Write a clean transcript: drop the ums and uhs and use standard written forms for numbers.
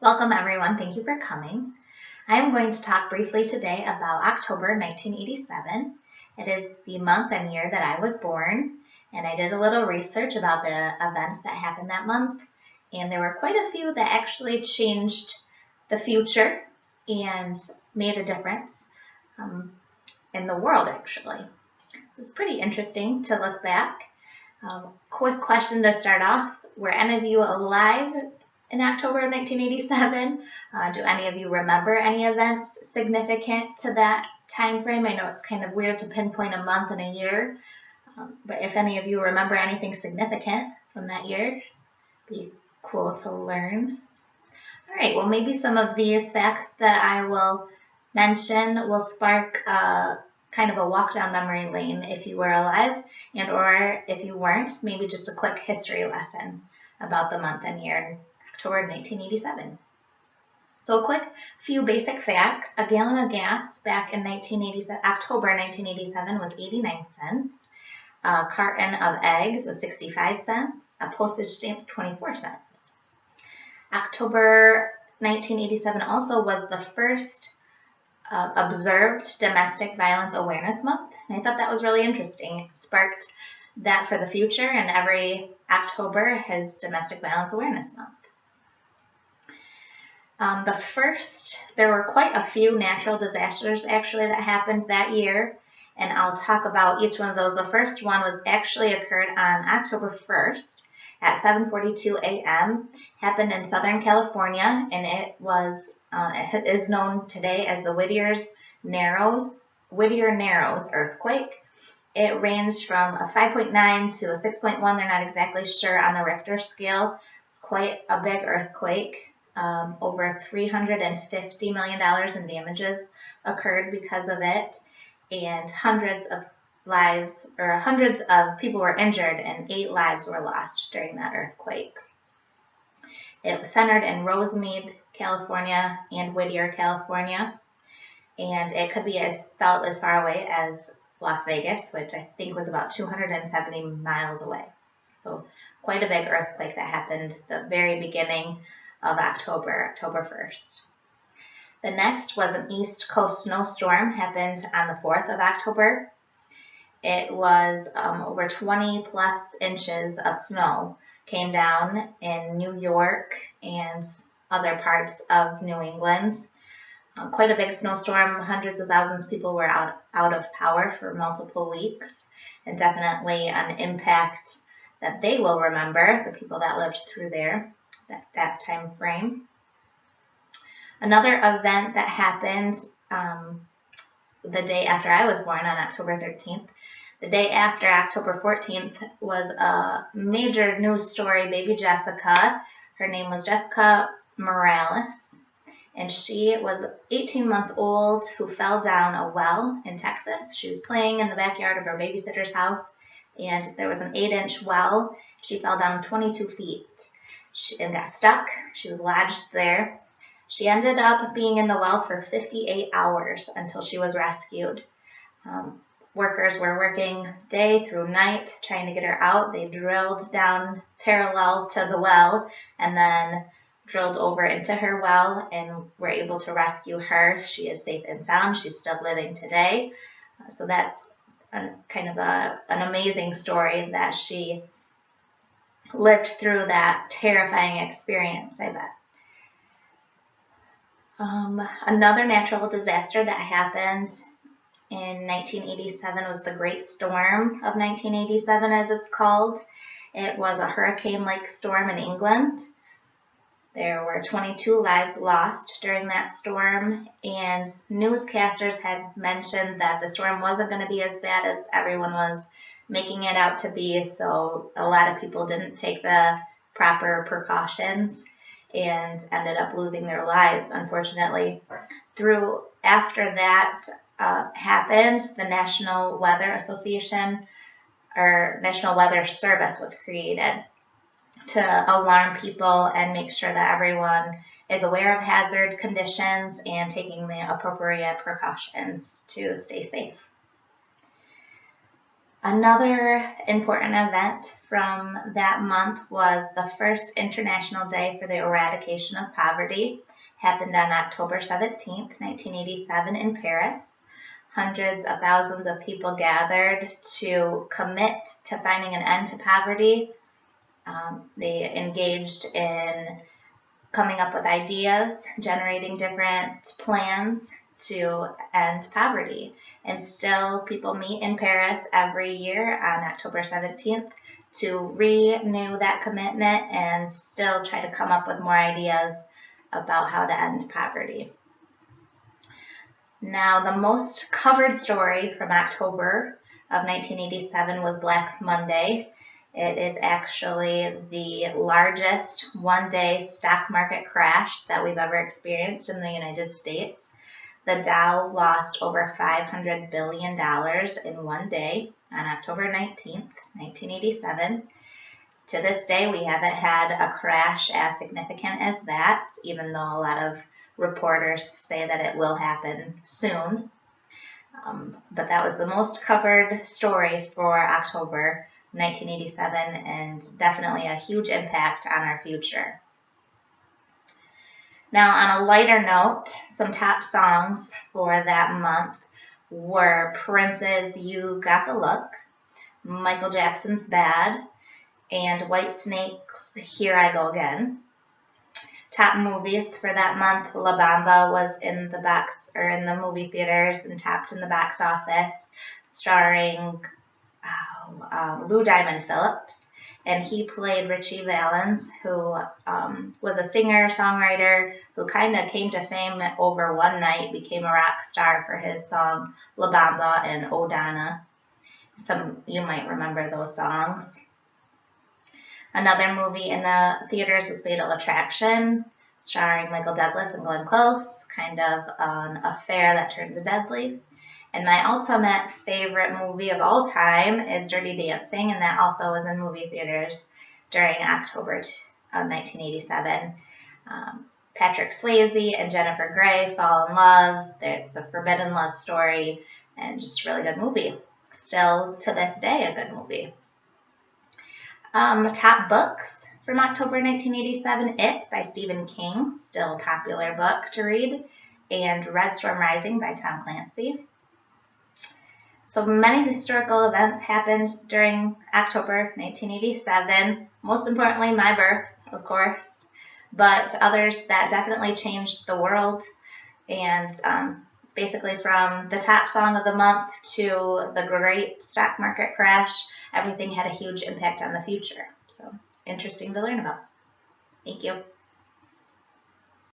Welcome everyone, thank you for coming. I am going to talk briefly today about October 1987. It is the month and year that I was born, and I did a little research about the events that happened that month, and there were quite a few that actually changed the future and made a difference in the world actually. It's pretty interesting to look back. Quick question to start off, were any of you alive in October of 1987? Do any of you remember any events significant to that time frame? I know it's kind of weird to pinpoint a month and a year, but if any of you remember anything significant from that year, it'd be cool to learn. All right, well, maybe some of these facts that I will mention will spark kind of a walk down memory lane if you were alive, and or if you weren't, maybe just a quick history lesson about the month and year, October 1987. So a quick few basic facts. A gallon of gas back in October 1987 was 89 cents. A carton of eggs was 65 cents. A postage stamp 24 cents. October 1987 also was the first observed Domestic Violence Awareness Month. And I thought that was really interesting. It sparked that for the future, and every October has Domestic Violence Awareness Month. There were quite a few natural disasters actually that happened that year, and I'll talk about each one of those. The first one was actually occurred on October 1st at 7:42 a.m. Happened in Southern California, and it is known today as the Whittier Narrows earthquake. It ranged from a 5.9 to a 6.1. They're not exactly sure on the Richter scale. It's quite a big earthquake. Over $350 million in damages occurred because of it, and hundreds of people were injured and 8 lives were lost during that earthquake. It was centered in Rosemead, California and Whittier, California, and it could be felt as far away as Las Vegas, which I think was about 270 miles away. So quite a big earthquake that happened the very beginning of October 1st. The next was an East Coast snowstorm, happened on the 4th of October. It was over 20 plus inches of snow came down in New York and other parts of New England. Quite a big snowstorm. Hundreds of thousands of people were out of power for multiple weeks, and definitely an impact that they will remember, the people that lived through that time frame. Another event that happened the day after I was born on October 13th. The day after October 14th was a major news story. Baby Jessica, her name was Jessica Morales, and she was an 18-month-old who fell down a well in Texas. She was playing in the backyard of her babysitter's house, and there was an 8-inch well. She fell down 22 feet and got stuck. She was lodged there. She ended up being in the well for 58 hours until she was rescued. Workers were working day through night trying to get her out. They drilled down parallel to the well and then drilled over into her well and were able to rescue her. She is safe and sound. She's still living today. So that's kind of an amazing story that she lived through that terrifying experience, I bet. Another natural disaster that happened in 1987 was the Great Storm of 1987, as it's called. It was a hurricane-like storm in England. There were 22 lives lost during that storm, and newscasters had mentioned that the storm wasn't going to be as bad as everyone was making it out to be, so a lot of people didn't take the proper precautions and ended up losing their lives, unfortunately. After that happened, the National Weather Association or National Weather Service was created to alarm people and make sure that everyone is aware of hazard conditions and taking the appropriate precautions to stay safe. Another important event from that month was the first International Day for the Eradication of Poverty. Happened on October 17th, 1987 in Paris. Hundreds of thousands of people gathered to commit to finding an end to poverty. They engaged in coming up with ideas, generating different plans to end poverty. And still, people meet in Paris every year on October 17th to renew that commitment and still try to come up with more ideas about how to end poverty. Now, the most covered story from October of 1987 was Black Monday. It is actually the largest one-day stock market crash that we've ever experienced in the United States. The Dow lost over $500 billion in one day on October 19th, 1987. To this day, we haven't had a crash as significant as that, even though a lot of reporters say that it will happen soon. But that was the most covered story for October 1987 and definitely a huge impact on our future. Now, on a lighter note, some top songs for that month were Prince's You Got the Look, Michael Jackson's Bad, and Whitesnake's Here I Go Again. Top movies for that month, La Bamba was in the movie theaters and topped in the box office, starring Lou Diamond Phillips, and he played Ritchie Valens, who was a singer-songwriter who kind of came to fame over one night, became a rock star for his song La Bamba and Oh Donna. You might remember those songs. Another movie in the theaters was Fatal Attraction, starring Michael Douglas and Glenn Close, kind of an affair that turns deadly. And my ultimate favorite movie of all time is Dirty Dancing, and that also was in movie theaters during October of 1987. Patrick Swayze and Jennifer Grey fall in love. It's a forbidden love story and just a really good movie. Still, to this day, a good movie. Top books from October 1987, It by Stephen King, still a popular book to read, and Red Storm Rising by Tom Clancy. So many historical events happened during October 1987, most importantly my birth, of course, but others that definitely changed the world, and basically from the top song of the month to the great stock market crash, everything had a huge impact on the future. So interesting to learn about. Thank you.